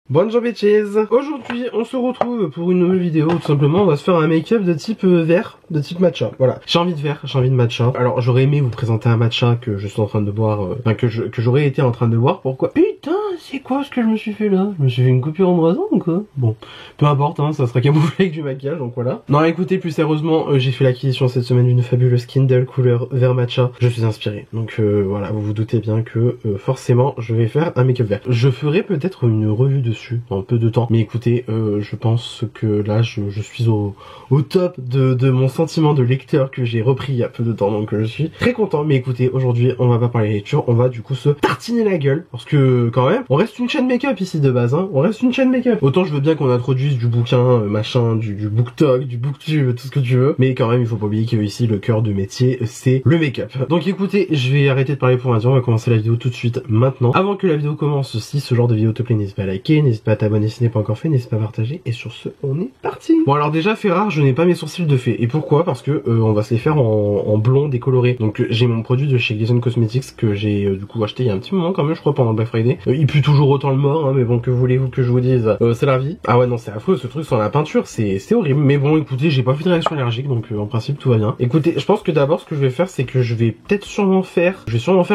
Bonjour bitches. Aujourd'hui on se retrouve pour une nouvelle vidéo. Tout simplement on va se faire un make-up de type vert, de type matcha. Voilà, j'ai envie de vert, j'ai envie de matcha. Alors j'aurais aimé vous présenter un matcha que je suis en train de boire, enfin que j'aurais été en train de boire. Pourquoi? Putain, c'est quoi ce que je me suis fait là? Je me suis fait une coupure en raison ou quoi? Bon, peu importe, hein, ça sera camouflé avec du maquillage, donc voilà. Non, écoutez, plus sérieusement, j'ai fait l'acquisition cette semaine d'une fabuleuse Kindle couleur vert matcha. Je suis inspiré, donc voilà, vous vous doutez bien que forcément je vais faire un make-up vert. Je ferai peut-être une revue dessus en peu de temps, mais écoutez, je pense que là je suis au top de mon sentiment de lecteur que j'ai repris il y a peu de temps, donc je suis très content. Mais écoutez, aujourd'hui on va pas parler lecture, on va du coup se tartiner la gueule, parce que quand même on reste une chaîne make-up ici de base, hein. On reste une chaîne make-up. Autant je veux bien qu'on introduise du bouquin, machin, du booktalk, du booktube, tout ce que tu veux, mais quand même il faut pas oublier que ici le cœur du métier c'est le make-up. Donc écoutez, je vais arrêter de parler pour l'instant, on va commencer la vidéo tout de suite maintenant. Avant que la vidéo commence, si ce genre de vidéo te plaît, n'hésite pas à liker, n'hésite pas à t'abonner si ce n'est pas encore fait, n'hésite pas à partager, et sur ce on est parti. Bon alors déjà, fait rare, je n'ai pas mes sourcils de fée, et pourquoi? Parce que on va se les faire en blond décoloré. Donc j'ai mon produit de chez Glisten Cosmetics que j'ai du coup acheté il y a un petit moment quand même, je crois, pendant le Black Friday. Il pue toujours autant le mort, hein, mais bon, que voulez-vous que je vous dise, c'est la vie. Ah ouais non, c'est affreux ce truc sur la peinture, c'est horrible, mais bon écoutez, j'ai pas fait de réaction allergique, donc en principe tout va bien. Écoutez, je pense que d'abord ce que je vais faire, c'est que je vais peut-être sûrement faire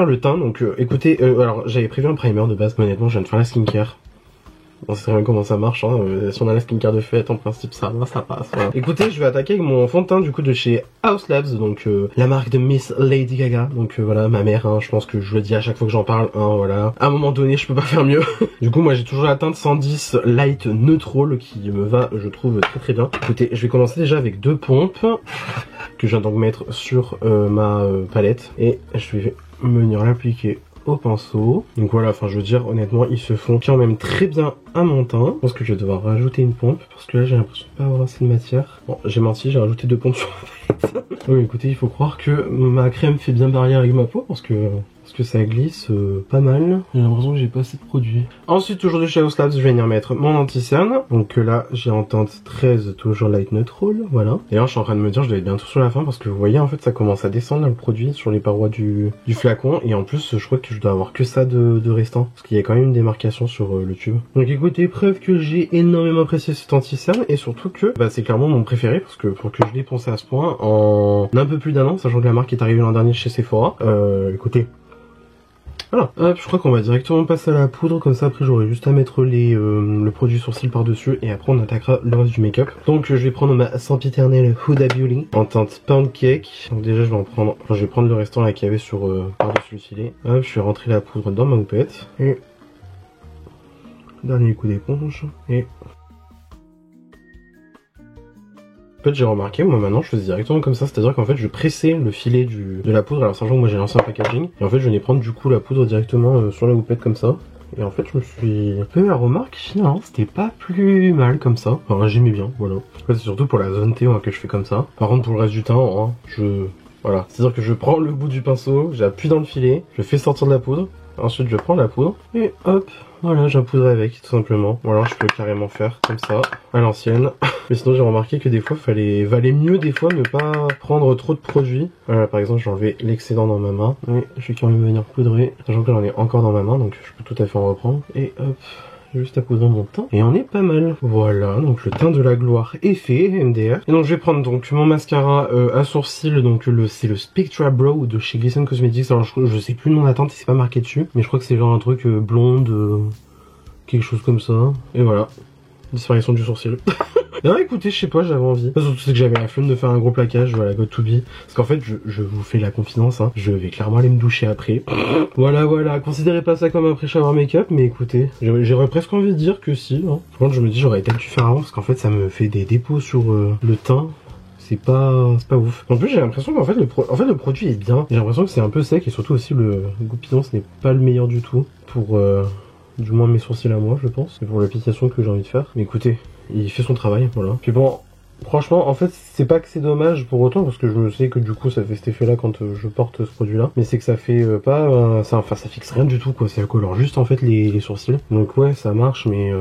le teint. Donc écoutez, alors j'avais prévu un primer de base, mais honnêtement je viens de faire la skincare. On sait très bien comment ça marche, hein. Si on a la skincare de fête, en principe ça passe. Voilà. Écoutez, je vais attaquer avec mon fond de teint du coup de chez Haus Labs, donc la marque de Miss Lady Gaga. Donc voilà, ma mère, hein, je pense que je le dis à chaque fois que j'en parle, hein, voilà. À un moment donné, je peux pas faire mieux. Du coup, moi j'ai toujours la teinte 110 Light Neutral qui me va, je trouve, très très bien. Écoutez, je vais commencer déjà avec deux pompes que je viens donc mettre sur ma palette, et je vais venir l'appliquer au pinceau. Donc voilà, enfin je veux dire, honnêtement ils se font quand même très bien à mon teint. Je pense que je vais devoir rajouter une pompe, parce que là j'ai l'impression de pas avoir assez de matière. Bon, j'ai menti, j'ai rajouté deux pompes sur la palette. Oui, écoutez, il faut croire que ma crème fait bien barrière avec ma peau, parce que ça glisse pas mal. J'ai l'impression que j'ai pas assez de produit. Ensuite, toujours de chez Haus Labs, je vais venir mettre mon anti-cerne. Donc là, j'ai en teinte 13, toujours Light Neutral, voilà. Et là, je suis en train de me dire, je dois être bientôt sur la fin, parce que vous voyez, en fait, ça commence à descendre là, le produit sur les parois du flacon. Et en plus, je crois que je dois avoir que ça de restant, parce qu'il y a quand même une démarcation sur le tube. Donc écoutez, preuve que j'ai énormément apprécié cet anti-cerne, et surtout que c'est clairement mon préféré, parce que pour que je l'ai pensé à ce point, en un peu plus d'un an, sachant que la marque est arrivée l'an dernier chez Sephora, écoutez. Voilà, hop, je crois qu'on va directement passer à la poudre, comme ça après j'aurai juste à mettre le produit sourcil par dessus, et après on attaquera le reste du make-up. Donc je vais prendre ma sempiternelle Huda Beauty en teinte Pancake. Donc déjà je vais en prendre, enfin, je vais prendre le restant là qu'il y avait sur par dessus le filet. Hop, je vais rentrer la poudre dans ma houppette, et dernier coup d'éponge, et en fait j'ai remarqué, moi maintenant je faisais directement comme ça, c'est à dire qu'en fait je pressais le filet de la poudre, alors sachant que moi j'ai lancé un packaging, et en fait je venais prendre du coup la poudre directement sur la houppette comme ça, et en fait je me suis fait la remarque, finalement c'était pas plus mal comme ça, enfin j'aimais bien, voilà. En fait c'est surtout pour la zone T que je fais comme ça, par contre pour le reste du teint, voilà, c'est à dire que je prends le bout du pinceau, j'appuie dans le filet, je fais sortir de la poudre, ensuite je prends la poudre, et hop, voilà, j'appoudre avec, tout simplement. Voilà, je peux carrément faire comme ça, à l'ancienne. Mais sinon, j'ai remarqué que des fois, valait mieux des fois ne pas prendre trop de produits. Voilà, par exemple, j'ai enlevé l'excédent dans ma main. Et je vais quand même venir poudrer, sachant que j'en ai encore dans ma main, donc je peux tout à fait en reprendre. Et hop, juste à poudrer mon teint. Et on est pas mal. Voilà, donc le teint de la gloire est fait, MDR. Et donc je vais prendre donc mon mascara à sourcils, donc c'est le Spectra Brow de chez Glisten Cosmetics. Alors je sais plus le nom d'attente, c'est pas marqué dessus, mais je crois que c'est genre un truc blonde, quelque chose comme ça. Et voilà, disparition du sourcil. Non écoutez, je sais pas, j'avais envie. Surtout c'est que j'avais la flemme de faire un gros plaquage, voilà, God to be. Parce qu'en fait, je vous fais la confidence, hein, je vais clairement aller me doucher après. Voilà, considérez pas ça comme un pré-shower make-up, mais écoutez, j'aurais presque envie de dire que si. Hein. Par contre, je me dis, j'aurais peut-être dû faire avant, parce qu'en fait, ça me fait des dépôts sur le teint. C'est pas ouf. En plus, j'ai l'impression qu'en fait, le produit est bien. J'ai l'impression que c'est un peu sec, et surtout aussi, le goupillon, ce n'est pas le meilleur du tout pour... du moins mes sourcils à moi, je pense. C'est pour l'application que j'ai envie de faire. Mais écoutez, il fait son travail, voilà. Puis bon, franchement, en fait, c'est pas que c'est dommage pour autant, parce que je sais que du coup, ça fait cet effet-là quand je porte ce produit-là. Mais c'est que ça fait pas... ça fixe rien du tout, quoi. Ça colore juste, en fait, les sourcils. Donc ouais, ça marche, mais...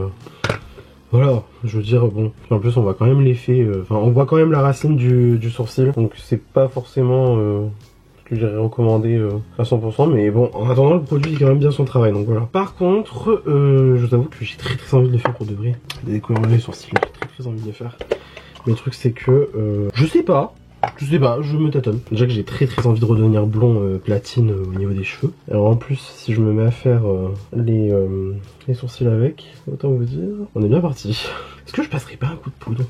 voilà, je veux dire, bon. En plus, on voit quand même l'effet... Enfin, on voit quand même la racine du sourcil. Donc c'est pas forcément... que j'ai recommandé à 100%, mais bon, en attendant, le produit fait quand même bien son travail, donc voilà. Par contre, je vous avoue que j'ai très envie de le faire pour de vrai. Des décollements les sourcils, j'ai très envie de le faire. Mais le truc c'est que, je sais pas, je me tâtonne. Déjà que j'ai très envie de redevenir blond platine au niveau des cheveux. Alors en plus, si je me mets à faire les sourcils avec, autant vous dire, on est bien parti. Est-ce que je passerai pas un coup de poudre?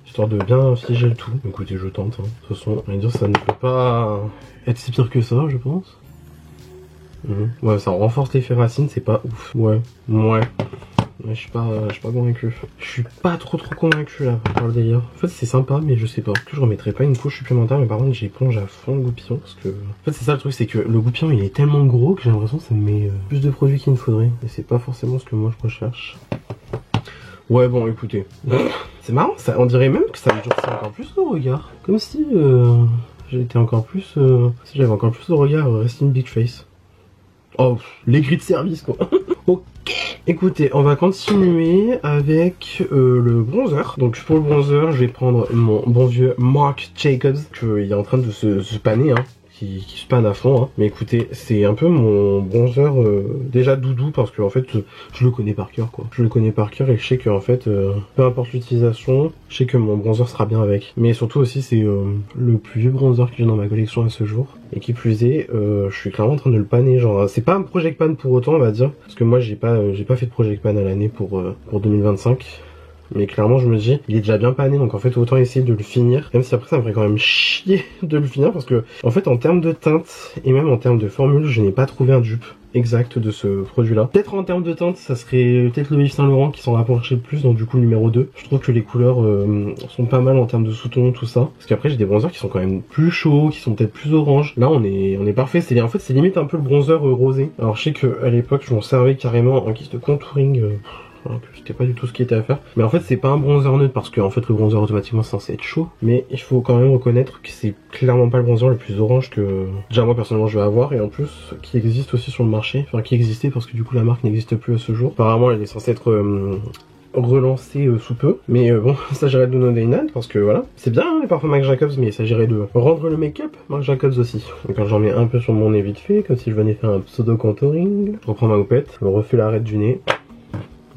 Histoire de bien figer le tout. Écoutez, je tente. Hein. De toute façon, on va dire ça ne peut pas être si pire que ça, je pense. Ouais, ça renforce l'effet racine, c'est pas ouf. Ouais. Je suis pas convaincu. Je suis pas trop convaincu là par le délire. En fait c'est sympa mais je sais pas. Je remettrai pas une couche supplémentaire mais par contre j'éponge à fond le goupillon parce que... En fait c'est ça le truc, c'est que le goupillon il est tellement gros que j'ai l'impression que ça me met plus de produits qu'il ne faudrait. Et c'est pas forcément ce que moi je recherche. Ouais bon écoutez. C'est marrant, ça, on dirait même que ça me durcit encore plus le regard. Comme si j'étais encore plus... si j'avais encore plus de regard Rest in Big Face. Oh, les grilles de service quoi. Ok. Écoutez, on va continuer avec le bronzer. Donc pour le bronzer, je vais prendre mon bon vieux Marc Jacobs, qui est en train de se panner, hein. Qui se panne à fond, hein. Mais écoutez, c'est un peu mon bronzer déjà doudou parce que en fait je le connais par cœur quoi. Je le connais par cœur et je sais que en fait peu importe l'utilisation, je sais que mon bronzer sera bien avec. Mais surtout aussi c'est le plus vieux bronzer que j'ai dans ma collection à ce jour. Et qui plus est, je suis clairement en train de le panner, genre c'est pas un project pan pour autant on va dire, parce que moi j'ai pas fait de project pan à l'année pour 2025. Mais clairement je me dis, il est déjà bien pané, donc en fait autant essayer de le finir, même si après ça me ferait quand même chier de le finir, parce que en fait en termes de teinte, et même en termes de formule, je n'ai pas trouvé un dupe exact de ce produit là. Peut-être en termes de teinte, ça serait peut-être le Yves Saint Laurent qui s'en rapprocherait le plus, donc du coup le numéro 2. Je trouve que les couleurs sont pas mal en termes de sous-ton, tout ça. Parce qu'après j'ai des bronzers qui sont quand même plus chauds, qui sont peut-être plus orange. Là on est parfait, en fait c'est limite un peu le bronzer rosé. Alors je sais qu'à l'époque je m'en servais carrément en guise de contouring. Alors que c'était pas du tout ce qui était à faire. Mais en fait c'est pas un bronzer neutre parce que en fait le bronzer automatiquement c'est censé être chaud. Mais il faut quand même reconnaître que c'est clairement pas le bronzer le plus orange que déjà moi personnellement je vais avoir. Et en plus qui existe aussi sur le marché. Enfin qui existait parce que du coup la marque n'existe plus à ce jour. Apparemment elle est censée être relancée sous peu. Mais bon il s'agirait de donner une parce que voilà. C'est bien hein, les parfums Marc Jacobs mais il s'agirait de rendre le make-up Marc Jacobs aussi. Donc quand j'en mets un peu sur mon nez vite fait comme si je venais faire un pseudo contouring. Je reprends ma houppette, je me refais l'arête du nez.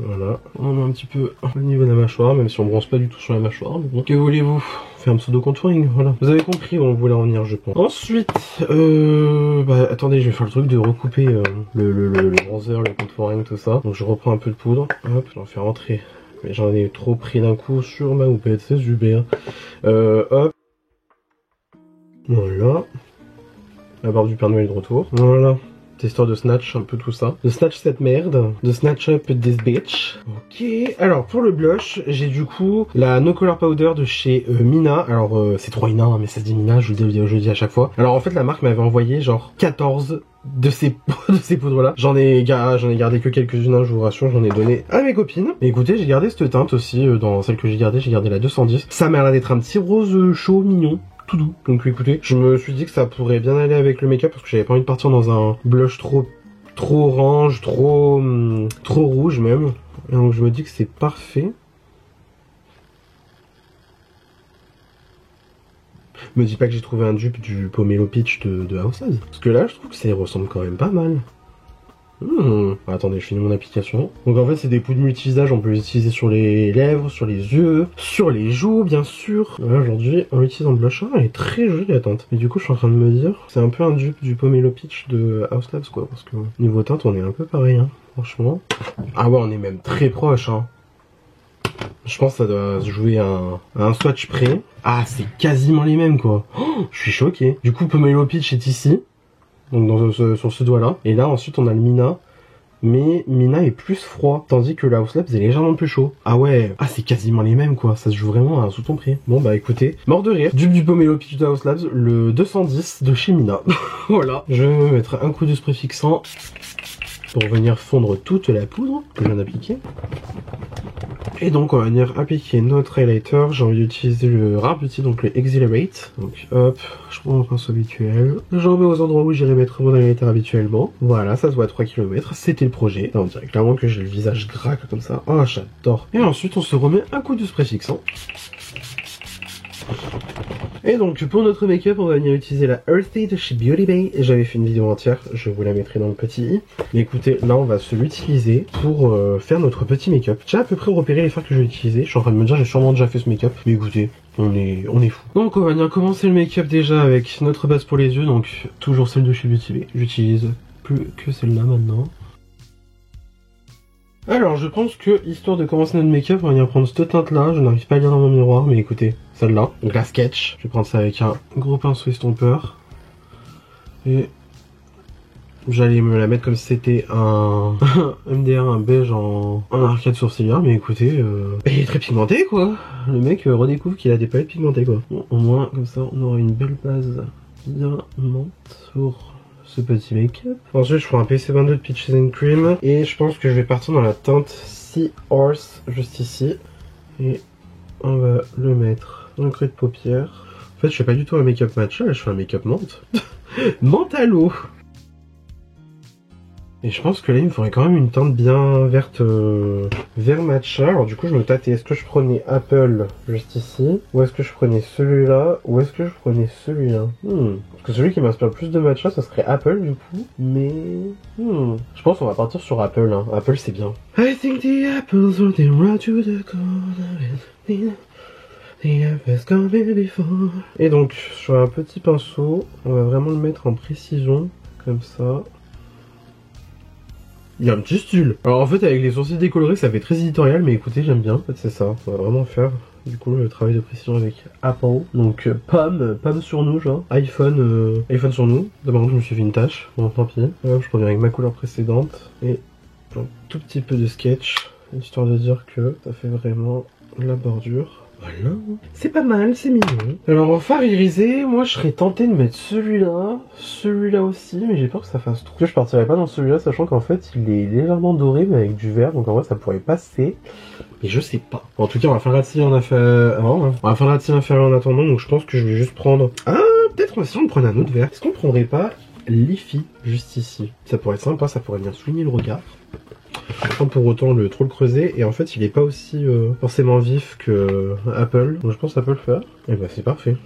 Voilà, on met un petit peu au niveau de la mâchoire, même si on bronze pas du tout sur la mâchoire. Mais bon. Que voulez-vous? Faire un pseudo contouring, voilà. Vous avez compris où on voulait en venir, je pense. Ensuite, attendez, je vais faire le truc de recouper le bronzer, le contouring, tout ça. Donc je reprends un peu de poudre, hop, j'en fais rentrer. Mais j'en ai trop pris d'un coup sur ma houppette, c'est super. Hop. Voilà. La barbe du Père Noël de retour. Voilà. Histoire de snatch un peu tout ça. De snatch cette merde. De snatch up this bitch. Ok. Alors pour le blush, j'ai du coup la No Color Powder de chez Mina. Alors c'est trop Ina, hein, mais ça se dit Mina, je vous le dis à chaque fois. Alors en fait la marque m'avait envoyé genre 14 de ces poudres là. J'en ai gardé que quelques-unes, hein, je vous rassure, j'en ai donné à mes copines. Mais écoutez, j'ai gardé cette teinte aussi dans celle que j'ai gardé la 210. Ça m'a l'air d'être un petit rose chaud mignon. Tout doux. Donc écoutez, je me suis dit que ça pourrait bien aller avec le make-up parce que j'avais pas envie de partir dans un blush trop orange, trop rouge même. Et donc je me dis que c'est parfait. Me dis pas que j'ai trouvé un dupe du Pomelo Peach de House Labs. Parce que là je trouve que ça y ressemble quand même pas mal. Attendez, je finis mon application. Donc en fait c'est des poudres multi-visages, on peut les utiliser sur les lèvres, sur les yeux, sur les joues bien sûr. Voilà, aujourd'hui on l'utilise en blush, elle est très jolie la teinte. Et du coup je suis en train de me dire, c'est un peu un dupe du Pomelo Peach de House Labs quoi, parce que niveau teinte on est un peu pareil hein, franchement. Ah ouais on est même très proche hein. Je pense que ça doit se jouer à un swatch près. Ah c'est quasiment les mêmes quoi. Oh, je suis choqué. Du coup Pomelo Peach est ici. Donc sur ce doigt là. Et là ensuite on a le Mina. Mais Mina est plus froid. Tandis que la House Labs est légèrement plus chaud. Ah ouais. Ah c'est quasiment les mêmes quoi. Ça se joue vraiment à un sous-ton prix. Bon bah écoutez. Mort de rire. Dupe du Pomelo Peach de House Labs. Le 210 de chez Mina. Voilà. Je vais me mettre un coup de spray fixant. Pour venir fondre toute la poudre que je viens d'appliquer. Et donc on va venir appliquer notre highlighter. J'ai envie d'utiliser le Rare Beauty, donc le Exhilarate. Donc hop, je prends mon pinceau habituel. J'en mets aux endroits où j'irai mettre mon highlighter habituellement. Voilà, ça se voit à 3 km. C'était le projet. Là, on dirait clairement que j'ai le visage gras comme ça. Oh, j'adore. Et ensuite on se remet un coup de spray fixant. Et donc pour notre make-up, on va venir utiliser la Earthy de chez Beauty Bay. J'avais fait une vidéo entière, je vous la mettrai dans le petit i. Mais écoutez, là on va se l'utiliser pour faire notre petit make-up. J'ai à peu près repéré les fards que je vais utiliser. Je suis en train de me dire j'ai sûrement déjà fait ce make-up. Mais écoutez, on est fou. Donc on va venir commencer le make-up déjà avec notre base pour les yeux. Donc toujours celle de chez Beauty Bay. J'utilise plus que celle-là maintenant. Alors je pense que, histoire de commencer notre make-up, on va venir prendre cette teinte là, je n'arrive pas à lire dans mon miroir, mais écoutez, celle-là, donc la Sketch. Je vais prendre ça avec un gros pinceau estompeur. Et j'allais me la mettre comme si c'était un MDR, un beige en arcade sourcilière, mais écoutez, il est très pigmenté quoi. Le mec redécouvre qu'il a des palettes pigmentées quoi. Bon, au moins, comme ça, on aura une belle base bien menthe pour ce petit make-up. Ensuite je prends un PC22 de Peaches and Cream et je pense que je vais partir dans la teinte Sea Horse juste ici et on va le mettre dans le creux de paupière. En fait je fais pas du tout un make-up matcha, je fais un make-up menthe. Menthe à l'eau. Et je pense que là il me faudrait quand même une teinte bien verte, vert matcha. Alors du coup je me tâtais, est-ce que je prenais Apple juste ici, ou est-ce que je prenais celui-là, ou est-ce que je prenais celui-là. Parce que celui qui m'inspire le plus de matcha ça serait Apple du coup, mais je pense qu'on va partir sur Apple, hein. Apple c'est bien. I think the apples are the road to the corner. Et donc sur un petit pinceau, on va vraiment le mettre en précision, comme ça. Il y a un petit style. Alors en fait avec les sourcils décolorés ça fait très éditorial, mais écoutez j'aime bien, en fait c'est ça. On va vraiment faire du coup le travail de précision avec Apple. Donc pomme sur nous genre, iPhone sur nous. D'abord je me suis fait une tache, bon tant pis. Là, je reviens avec ma couleur précédente et un tout petit peu de sketch, histoire de dire que ça fait vraiment la bordure. Voilà, c'est pas mal, c'est mignon. Alors en fard irisé, moi je serais tenté de mettre celui-là aussi, mais j'ai peur que ça fasse trop. Je partirais pas dans celui-là, sachant qu'en fait il est légèrement doré mais avec du vert, donc en vrai ça pourrait passer. Mais je sais pas. En tout cas on va faire la tire en inférieur en attendant, donc je pense que je vais juste prendre... Ah, peut-être on va essayer de prendre un autre vert. Est-ce qu'on prendrait pas Liffy juste ici? Ça pourrait être sympa, ça pourrait venir souligner le regard. Sans pour autant trop le creuser, et en fait il est pas aussi forcément vif que Apple, donc je pense que ça peut le faire. Et bah c'est parfait.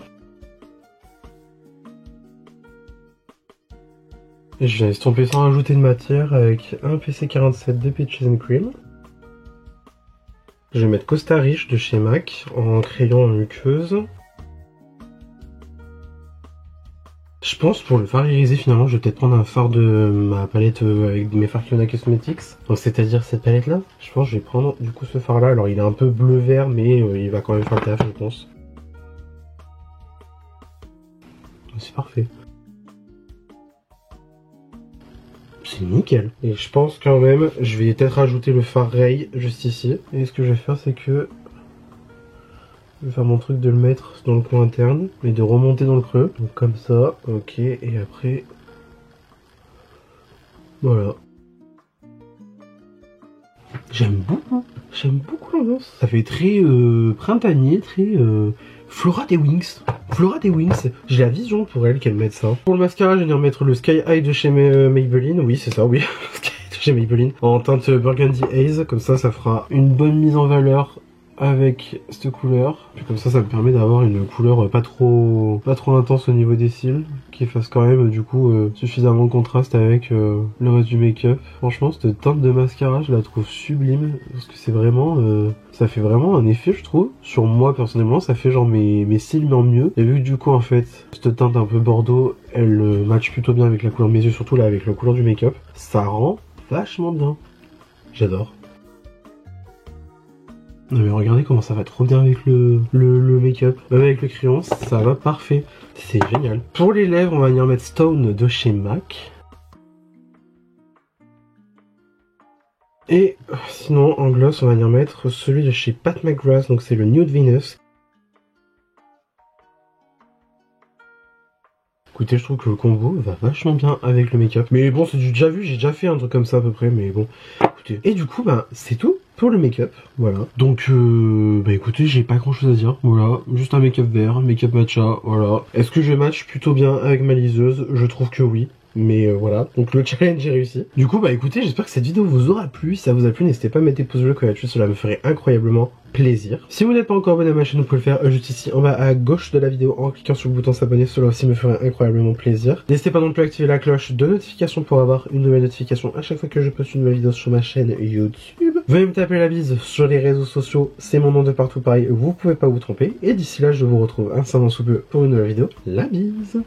Et je viens estomper sans rajouter de matière avec un PC47 de Peaches and Cream. Je vais mettre Costa Riche de chez MAC en crayon en muqueuse. Je pense pour le fard irisé finalement je vais peut-être prendre un fard de ma palette avec mes fards Kiona Cosmetics. Donc c'est-à-dire cette palette là. Je pense que je vais prendre du coup ce fard là. Alors il est un peu bleu vert mais il va quand même faire le taf je pense. C'est parfait. C'est nickel. Et je pense quand même je vais peut-être rajouter le fard Ray juste ici. Et ce que je vais faire c'est que je vais faire mon truc de le mettre dans le coin interne, mais de remonter dans le creux. Donc comme ça, ok, et après... Voilà. J'aime beaucoup l'ambiance. Ça fait très printanier, très Flora des Wings. Flora des Wings, j'ai la vision pour elle qu'elle mette ça. Pour le mascara, je vais venir mettre le Sky High de chez Maybelline. Oui, c'est ça, oui. Sky High de chez Maybelline. En teinte Burgundy Haze, comme ça fera une bonne mise en valeur avec cette couleur. Puis comme ça me permet d'avoir une couleur pas trop intense au niveau des cils, qui fasse quand même du coup suffisamment de contraste avec le reste du make-up. Franchement cette teinte de mascara je la trouve sublime, parce que c'est vraiment ça fait vraiment un effet je trouve. Sur moi personnellement ça fait genre mes cils mais en mieux. Et vu que du coup en fait cette teinte un peu bordeaux elle match plutôt bien avec la couleur de mes yeux, surtout là avec la couleur du make-up, ça rend vachement bien. J'adore. Non mais regardez comment ça va trop bien avec le make-up. Même avec le crayon, ça va parfait. C'est génial. Pour les lèvres, on va venir mettre Stone de chez MAC. Et sinon, en gloss, on va venir mettre celui de chez Pat McGrath, donc c'est le Nude Venus. Écoutez, je trouve que le combo va vachement bien avec le make-up. Mais bon, c'est du déjà vu, j'ai déjà fait un truc comme ça à peu près, mais bon, écoutez. Et du coup, bah, c'est tout pour le make-up, voilà. Donc, bah écoutez, j'ai pas grand-chose à dire, voilà. Juste un make-up vert, make-up matcha, voilà. Est-ce que je match plutôt bien avec ma liseuse? Je trouve que oui. Mais voilà, donc le challenge est réussi. Du coup, bah écoutez, j'espère que cette vidéo vous aura plu. Si ça vous a plu, n'hésitez pas à mettre des pouces bleus quand il y a dessus, cela me ferait incroyablement plaisir. Si vous n'êtes pas encore abonné à ma chaîne, vous pouvez le faire juste ici en bas à gauche de la vidéo en cliquant sur le bouton s'abonner, cela aussi me ferait incroyablement plaisir. N'hésitez pas non plus à activer la cloche de notification pour avoir une nouvelle notification à chaque fois que je poste une nouvelle vidéo sur ma chaîne YouTube. Venez me taper la bise sur les réseaux sociaux, c'est mon nom de partout pareil, vous pouvez pas vous tromper. Et d'ici là, je vous retrouve incessamment sous peu pour une nouvelle vidéo. La bise.